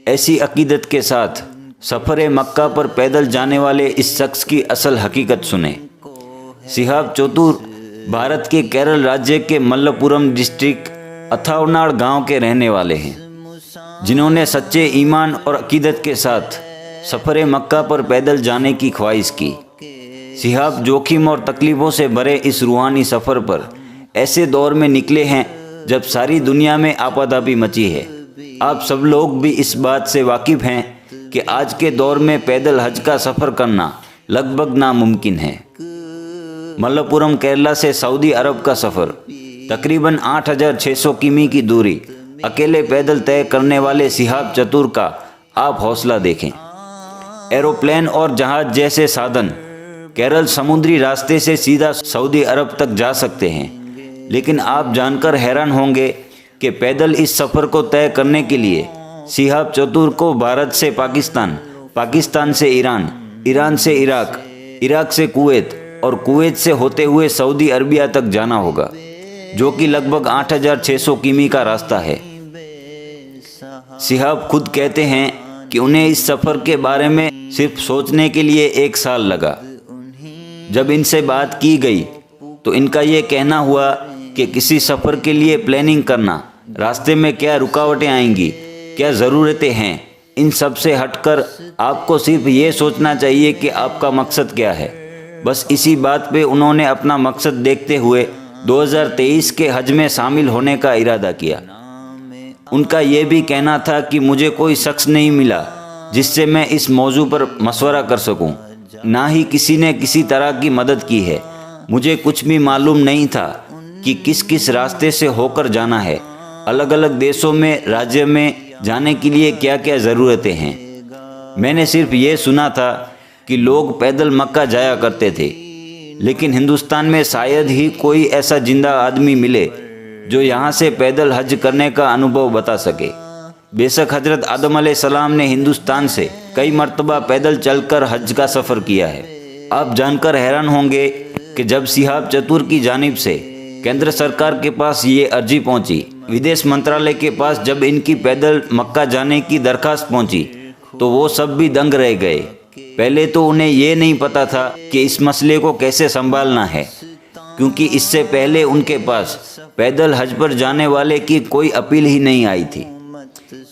ऐसी अकीदत के साथ सफ़र मक्का पर पैदल जाने वाले इस शख्स की असल हकीकत सुने। शिहाब चतुर भारत के केरल राज्य के मल्लपुरम डिस्ट्रिक्ट अथावनाड गांव के रहने वाले हैं, जिन्होंने सच्चे ईमान और अकीदत के साथ सफ़र मक्का पर पैदल जाने की ख्वाहिश की। शिहाब जोखिम और तकलीफ़ों से भरे इस रूहानी सफ़र पर ऐसे दौर में निकले हैं जब सारी दुनिया में आपाधापी मची है। आप सब लोग भी इस बात से वाकिफ़ हैं कि आज के दौर में पैदल हज का सफ़र करना लगभग नामुमकिन है। मल्लपुरम केरला से सऊदी अरब का सफ़र तकरीबन 8,600 किमी की दूरी अकेले पैदल तय करने वाले शिहाब चतुर का आप हौसला देखें। एरोप्लेन और जहाज़ जैसे साधन केरल समुद्री रास्ते से सीधा सऊदी अरब तक जा सकते हैं, लेकिन आप जानकर हैरान होंगे कि पैदल इस सफ़र को तय करने के लिए शिहाब चतुर को भारत से पाकिस्तान, पाकिस्तान से ईरान, ईरान से इराक, इराक से कुवैत और कुवैत से होते हुए सऊदी अरबिया तक जाना होगा, जो कि लगभग 8,600 किमी का रास्ता है। शिहाब खुद कहते हैं कि उन्हें इस सफ़र के बारे में सिर्फ सोचने के लिए 1 साल लगा। जब इनसे बात की गई तो इनका ये कहना हुआ कि किसी सफ़र के लिए प्लानिंग करना, रास्ते में क्या रुकावटें आएंगी, क्या ज़रूरतें हैं, इन सब से हटकर आपको सिर्फ ये सोचना चाहिए कि आपका मकसद क्या है। बस इसी बात पे उन्होंने अपना मकसद देखते हुए 2023 के हज में शामिल होने का इरादा किया। उनका ये भी कहना था कि मुझे कोई शख्स नहीं मिला जिससे मैं इस मौजू पर मशवरा कर सकूं, ना ही किसी ने किसी तरह की मदद की है। मुझे कुछ भी मालूम नहीं था कि किस किस रास्ते से होकर जाना है, अलग अलग देशों में, राज्य में जाने के लिए क्या क्या ज़रूरतें हैं। मैंने सिर्फ ये सुना था कि लोग पैदल मक्का जाया करते थे, लेकिन हिंदुस्तान में शायद ही कोई ऐसा जिंदा आदमी मिले जो यहाँ से पैदल हज करने का अनुभव बता सके। बेशक हजरत आदम अलैहिस्सलाम ने हिंदुस्तान से कई मर्तबा पैदल चलकर हज का सफ़र किया है। आप जानकर हैरान होंगे कि जब शिहाब चतुर की जानिब से केंद्र सरकार के पास ये अर्जी पहुंची, विदेश मंत्रालय के पास जब इनकी पैदल मक्का जाने की दरखास्त पहुंची, तो वो सब भी दंग रह गए। पहले तो उन्हें ये नहीं पता था कि इस मसले को कैसे संभालना है, क्योंकि इससे पहले उनके पास पैदल हज पर जाने वाले की कोई अपील ही नहीं आई थी।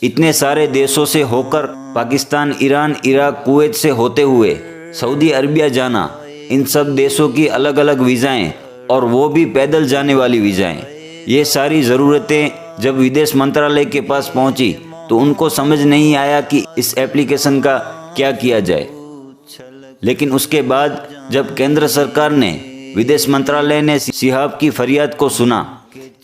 इतने सारे देशों से होकर पाकिस्तान, ईरान, इराक, कुवैत से होते हुए सऊदी अरबिया जाना, इन सब देशों की अलग अलग वीज़ाएँ और वो भी पैदल जाने वाली वीज़ाएँ, ये सारी ज़रूरतें जब विदेश मंत्रालय के पास पहुंची तो उनको समझ नहीं आया कि इस एप्लीकेशन का क्या किया जाए। लेकिन उसके बाद जब केंद्र सरकार ने, विदेश मंत्रालय ने शिहाब की फरियाद को सुना,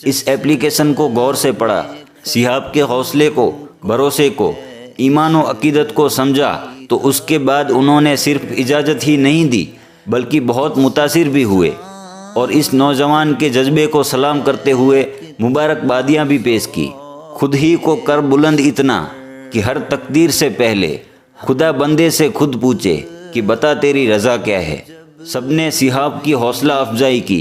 इस एप्लीकेशन को गौर से पढ़ा, शिहाब के हौसले को, भरोसे को, ईमान और अकीदत को समझा, तो उसके बाद उन्होंने सिर्फ इजाज़त ही नहीं दी बल्कि बहुत मुतासिर भी हुए और इस नौजवान के जज्बे को सलाम करते हुए मुबारकबादियाँ भी पेश की। खुद ही को कर बुलंद इतना कि हर तकदीर से पहले खुदा बंदे से खुद पूछे कि बता तेरी रज़ा क्या है। सबने शिहाब की हौसला अफजाई की।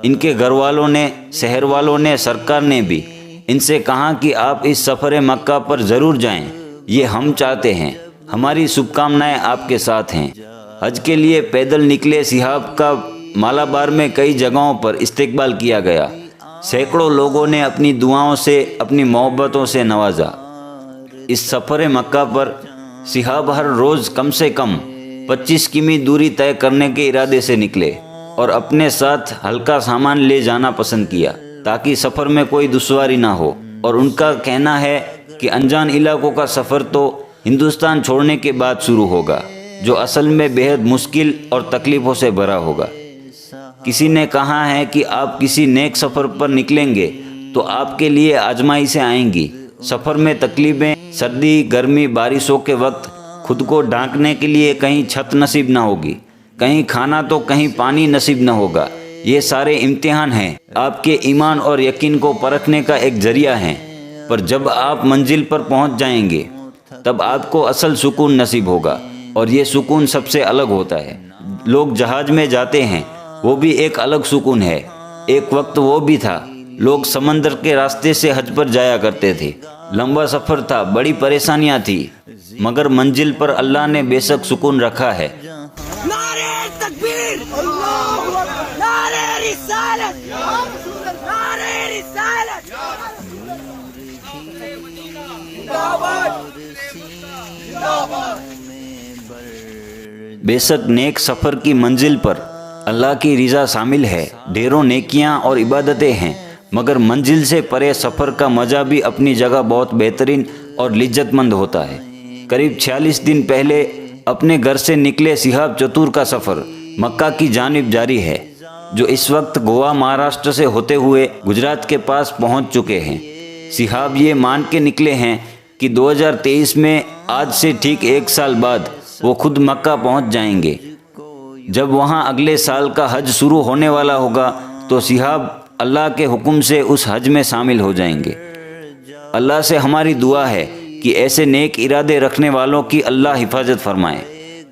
इनके घर वालों ने, शहर वालों ने, सरकार ने भी इनसे कहा कि आप इस सफ़र मक्का पर ज़रूर जाएं, ये हम चाहते हैं, हमारी शुभकामनाएं आपके साथ हैं। हज के लिए पैदल निकले शिहाब का मालाबार में कई जगहों पर इस्तकबाल किया गया। सैकड़ों लोगों ने अपनी दुआओं से, अपनी मोहब्बतों से नवाजा। इस सफ़र मक्का पर शिहाब हर रोज़ कम से कम 25 किमी दूरी तय करने के इरादे से निकले और अपने साथ हल्का सामान ले जाना पसंद किया ताकि सफ़र में कोई दुश्वारी ना हो। और उनका कहना है कि अनजान इलाकों का सफ़र तो हिंदुस्तान छोड़ने के बाद शुरू होगा, जो असल में बेहद मुश्किल और तकलीफ़ों से भरा होगा। किसी ने कहा है कि आप किसी नेक सफ़र पर निकलेंगे तो आपके लिए आजमाइशें आएंगी। सफ़र में तकलीफ़ें, सर्दी, गर्मी, बारिशों के वक्त खुद को ढांकने के लिए कहीं छत नसीब न होगी, कहीं खाना तो कहीं पानी नसीब न होगा। ये सारे इम्तिहान हैं, आपके ईमान और यकीन को परखने का एक ज़रिया है। पर जब आप मंजिल पर पहुंच जाएंगे तब आपको असल सुकून नसीब होगा, और ये सुकून सबसे अलग होता है। लोग जहाज़ में जाते हैं, वो भी एक अलग सुकून है। एक वक्त वो भी था लोग समंदर के रास्ते से हज पर जाया करते थे, लंबा सफ़र था, बड़ी परेशानियां थी, मगर मंजिल पर अल्लाह ने बेशक सुकून रखा है। नारे तकबीर, नारे रिसालत, नारे रिसालत, बेशक नेक सफ़र की मंजिल पर अल्लाह की रिज़ा शामिल है, ढेरों नेकियां और इबादतें हैं, मगर मंजिल से परे सफ़र का मज़ा भी अपनी जगह बहुत बेहतरीन और लिज्जतमंद होता है। करीब 46 दिन पहले अपने घर से निकले सिहाब चतुर का सफ़र मक्का की जानिब जारी है, जो इस वक्त गोवा महाराष्ट्र से होते हुए गुजरात के पास पहुंच चुके हैं। सिहाब ये मान के निकले हैं कि 2023 में आज से ठीक 1 साल बाद वो खुद मक्का पहुंच जाएंगे। जब वहां अगले साल का हज शुरू होने वाला होगा तो सिहाब अल्लाह के हुक्म से उस हज में शामिल हो जाएंगे। अल्लाह से हमारी दुआ है कि ऐसे नेक इरादे रखने वालों की अल्लाह हिफाजत फरमाए।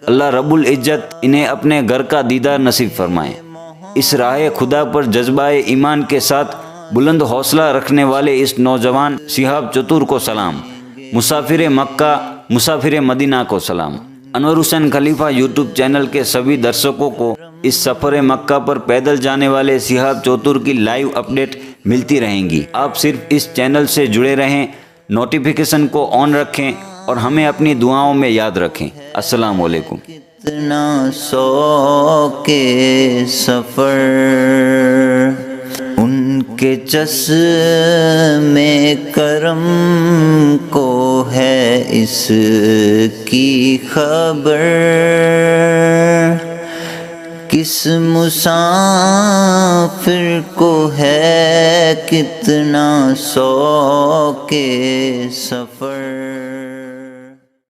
अल्लाह रब्बुल इज्जत इन्हें अपने घर का दीदार नसीब फरमाए। इस राह खुदा पर जज्बाए ईमान के साथ बुलंद हौसला रखने वाले इस नौजवान सिहाब चतुर को सलाम। मुसाफिर मक्का, मुसाफिर मदीना को सलाम। अनवर हुसैन खलीफा यूट्यूब चैनल के सभी दर्शकों को इस सफ़र मक्का पर पैदल जाने वाले सिहाब चतुर की लाइव अपडेट मिलती रहेंगी। आप सिर्फ इस चैनल से जुड़े रहें, नोटिफिकेशन को ऑन रखें और हमें अपनी दुआओं में याद रखें। अस्सलाम वालेकुम। कितना सौ के सफ़र उनके चश्मे करम को है इसकी खबर, किस मुसाफिर को है कितना सौ के सफ़र।